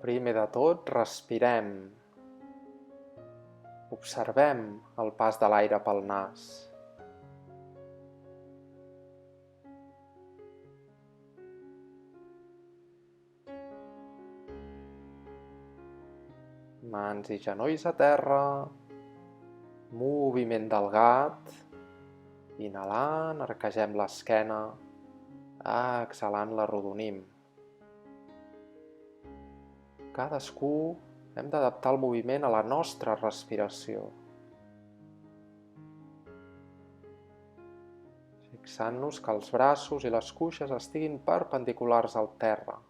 Primer de tot, respirem. Observem el pas de l'aire pel nas. Mans i genolls a terra. Moviment del gat. Inhalant, arquegem l'esquena. Exhalant, l'arrodonim. Cadascú hem d'adaptar el moviment a la nostra respiració. Fixant-nos que els braços i les cuixes estiguin perpendiculars al terra.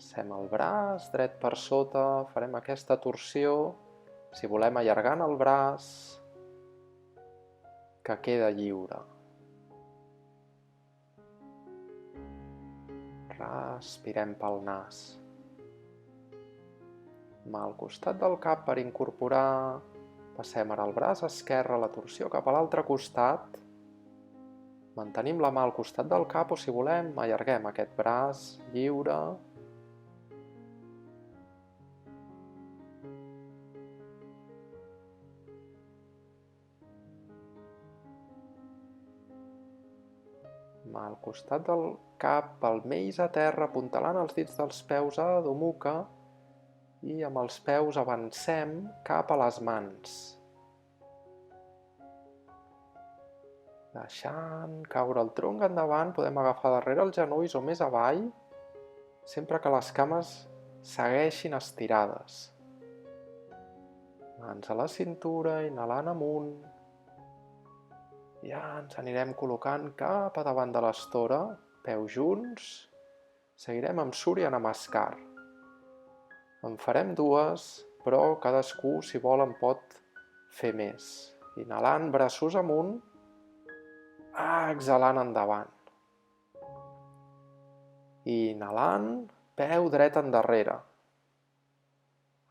Passem el braç dret per sota, farem aquesta torsió, si volem allargant el braç, que queda lliure. Respirem pel nas. Mà al costat del cap per incorporar, passem ara el braç esquerre, la torsió cap a l'altre costat, mantenim la mà al costat del cap o si volem allarguem aquest braç lliure. Mà al costat del cap, palmells a terra, apuntalant els dits dels peus a Adho Mukha i amb els peus avancem cap a les mans. Deixant caure el tronc endavant, podem agafar darrere els genolls o més avall, sempre que les cames segueixin estirades. Mans a la cintura, inhalant amunt. Ja ens anirem col·locant cap a davant de l'estora, peus junts. Seguirem amb Surya Namaskar. En farem dues, però cadascú, si vol, en pot fer més. Inhalant, braços amunt. Exhalant endavant. Inhalant, peu dret endarrere.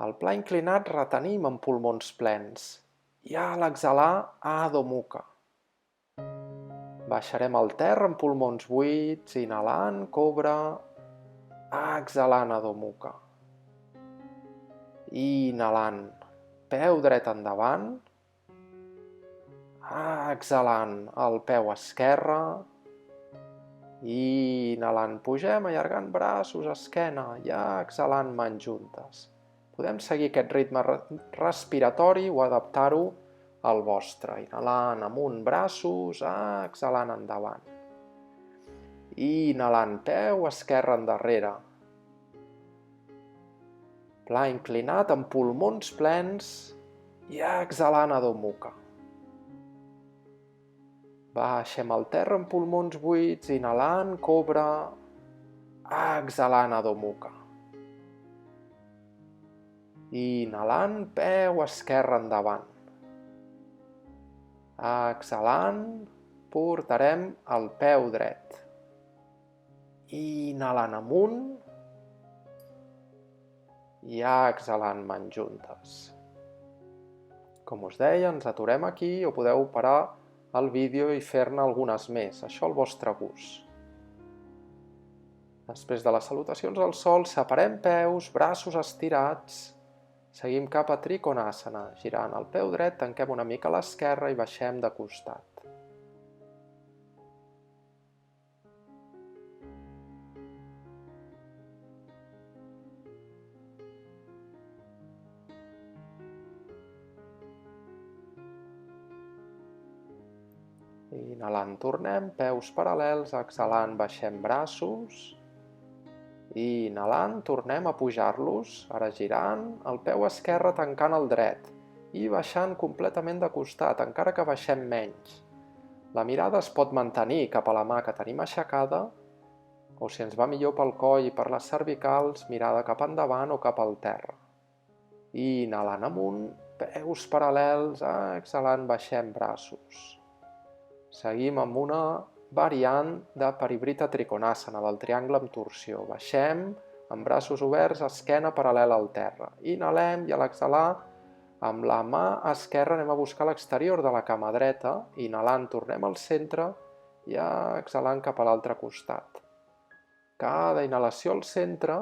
Al pla inclinat retenim amb pulmons plens. I a l'exhalar, Adho Mukha. Baixarem al terra amb pulmons buits, inhalant, cobra, exhalant Adho Mukha. Inhalant, peu dret endavant, exhalant el peu esquerre, inhalant, pugem allargant braços, esquena i exhalant mans juntes. Podem seguir aquest ritme respiratori o adaptar-ho al vostre, inhalant amunt braços, exhalant endavant. Inhalant peu esquerre endarrere. Pla inclinat amb pulmons plens i exhalant Adho Mukha. Baixem al terra amb pulmons buits, inhalant, cobra, exhalant Adho Mukha. Inhalant, peu esquerre endavant. Exhalant, portarem el peu dret. Inhalant amunt i exhalant mans juntes. Com us deia, ens aturem aquí o podeu parar el vídeo i fer-ne algunes més, això al vostre gust. Després de les salutacions al sol, separem peus, braços estirats. Seguim cap a Trikonasana, girant el peu dret, tanquem una mica a l'esquerra i baixem de costat. Inhalant, tornem, peus paral·lels, exhalant, baixem braços. Inhalant, tornem a pujar-los, ara girant, el peu esquerre tancant el dret i baixant completament de costat, encara que baixem menys. La mirada es pot mantenir cap a la mà que tenim aixecada o si ens va millor pel coll i per les cervicals, mirada cap endavant o cap al terra. Inhalant amunt, peus paral·lels, exhalant, baixem braços. Seguim amb una variant de Parivrita Trikonasana, del triangle amb torsió. Baixem amb braços oberts, esquena paral·lela al terra. Inhalem i a l'exhalar, amb la mà esquerra anem a buscar l'exterior de la cama dreta. Inhalant tornem al centre i exhalant cap a l'altre costat. Cada inhalació al centre,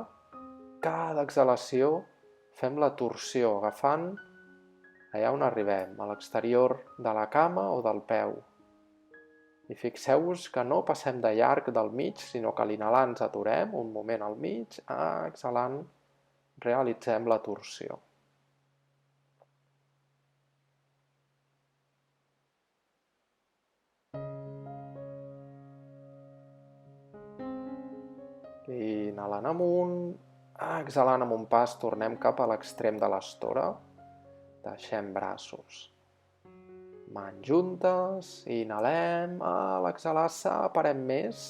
cada exhalació fem la torsió, agafant allà on arribem, a l'exterior de la cama o del peu. I fixeu-vos que no passem de llarg del mig, sinó que a l'inhalar ens aturem un moment al mig, exhalant realitzem la torsió. Inhalant amunt, exhalant amb un pas tornem cap a l'extrem de l'estora. Deixem braços. Mans juntes, inhalem, a l'exhalar separem més,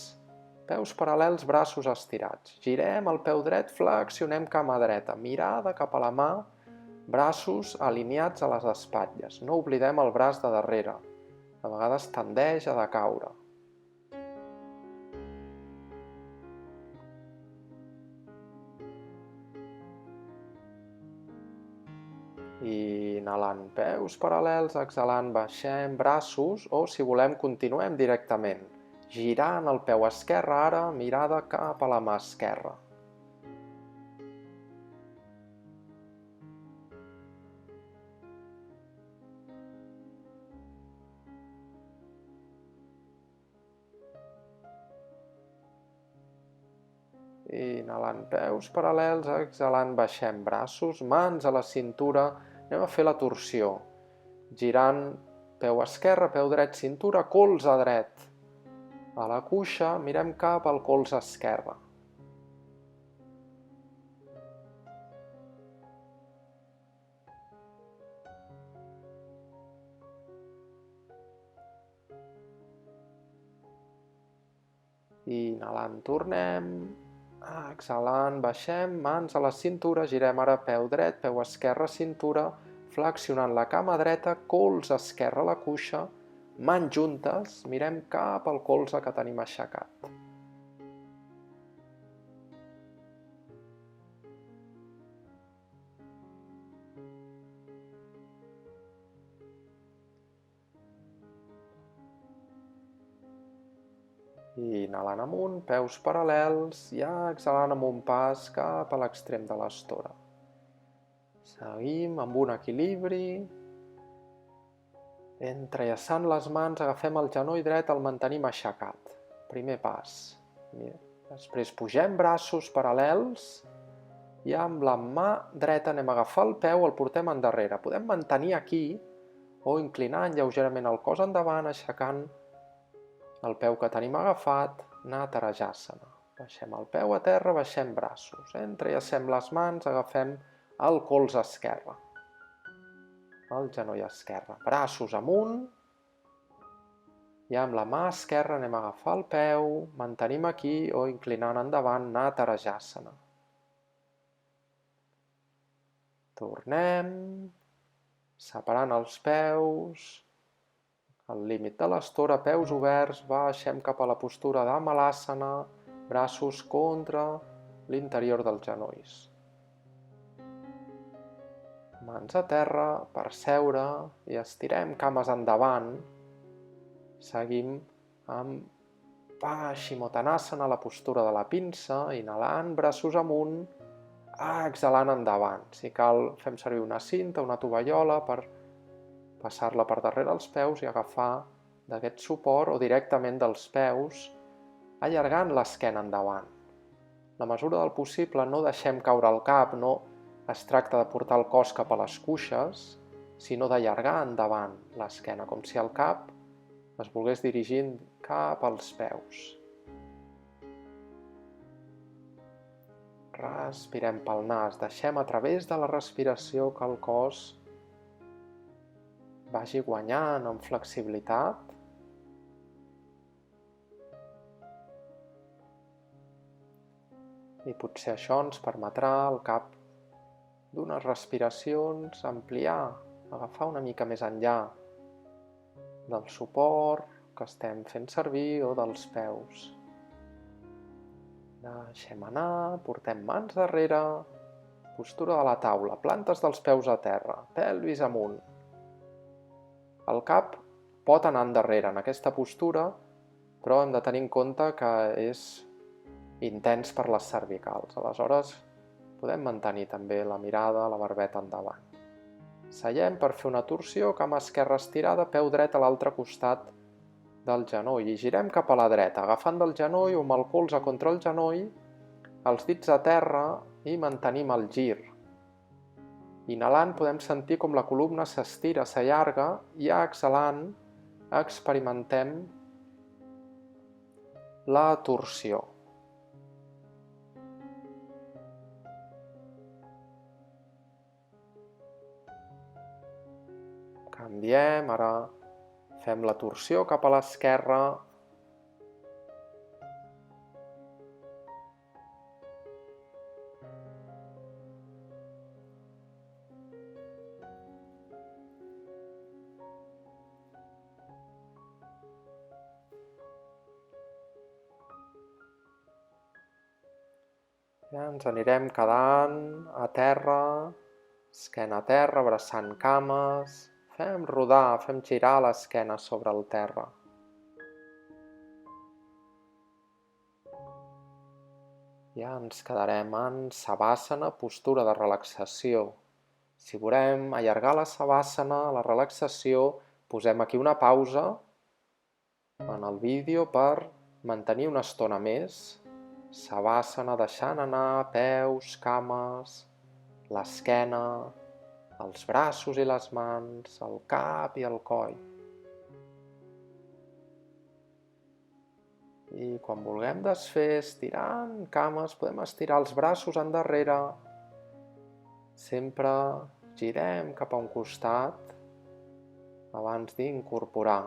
peus paral·lels, braços estirats. Girem el peu dret, flexionem cama dreta, mirada cap a la mà, braços alineats a les espatlles. No oblidem el braç de darrere, a vegades tendeix a decaure. Inhalant peus paral·lels, exhalant baixem braços o, si volem, continuem directament. Girant el peu esquerre ara, mirada cap a la mà esquerra. Inhalant peus paral·lels, exhalant baixem braços, mans a la cintura, anem a fer la torsió. Girant peu esquerre, peu dret, cintura, colze dret. A la cuixa mirem cap al colze esquerre. Inhalant tornem, exhalant baixem, mans a la cintura, girem ara peu dret, peu esquerre, cintura, flexionant la cama dreta, colze esquerre a la cuixa, mans juntes, mirem cap al colze que tenim aixecat. Inhalant amunt, peus paral·lels, i exhalant amb un pas cap a l'extrem de l'estora. Seguim amb un equilibri. Entrellaçant les mans, agafem el genoll dret, el mantenim aixecat. Primer pas. Després pugem braços paral·lels i amb la mà dreta anem a agafar el peu, el portem endarrere. Podem mantenir aquí o inclinant lleugerament el cos endavant, aixecant el peu que tenim agafat, Natarajasana. Baixem el peu a terra, baixem braços. Entrellacem les mans, agafem el colze esquerre, el genoll esquerre. Braços amunt, i amb la mà esquerra anem a agafar el peu, mantenim aquí o inclinant endavant, Natarajasana. Tornem, separant els peus, al límit de l'estora, peus oberts, baixem cap a la postura d'Amalasana, braços contra l'interior dels genolls. Mans a terra per seure i estirem cames endavant. Seguim amb Paschimottanasana, la postura de la pinça, inhalant, braços amunt, exhalant endavant. Si cal, fem servir una cinta, una tovallola per passar-la per darrere els peus i agafar d'aquest suport o directament dels peus, allargant l'esquena endavant. En la mesura del possible no deixem caure el cap, no es tracta de portar el cos cap a les cuixes, sinó d'allargar endavant l'esquena, com si el cap es volgués dirigint cap als peus. Respirem pel nas, deixem a través de la respiració que el cos vagi guanyant en flexibilitat. I potser això ens permetrà al cap d'unes respiracions ampliar, agafar una mica més enllà del suport que estem fent servir o dels peus. Deixem anar, portem mans darrere, postura de la taula, plantes dels peus a terra, pelvis amunt. El cap pot anar endarrere en aquesta postura, però hem de tenir en compte que és intens per les cervicals. Aleshores, podem mantenir també la mirada, la barbeta endavant. Seiem per fer una torsió, cama esquerra estirada, peu dret a l'altre costat del genoll i girem cap a la dreta, agafant del genoll o amb el colze contra el genoll, els dits a terra i mantenim el gir. Inhalant podem sentir com la columna s'estira, s'allarga i exhalant experimentem la torsió. Canviem, ara fem la torsió cap a l'esquerra. Ja ens anirem quedant a terra, esquena a terra, abraçant cames. Fem rodar, fem girar l'esquena sobre el terra. Ja ens quedarem en Savasana, postura de relaxació. Si volem allargar la Savasana, la relaxació, posem aquí una pausa en el vídeo per mantenir una estona més. Savasana, deixant anar peus, cames, l'esquena, els braços i les mans, el cap i el coll. I quan vulguem desfer, estirant cames, podem estirar els braços endarrere. Sempre girem cap a un costat abans d'incorporar.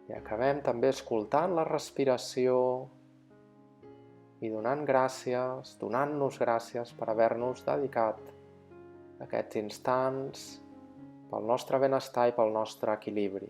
I acabem també escoltant la respiració i donant gràcies, donant-nos gràcies per haver-nos dedicat aquests instants pel nostre benestar i pel nostre equilibri.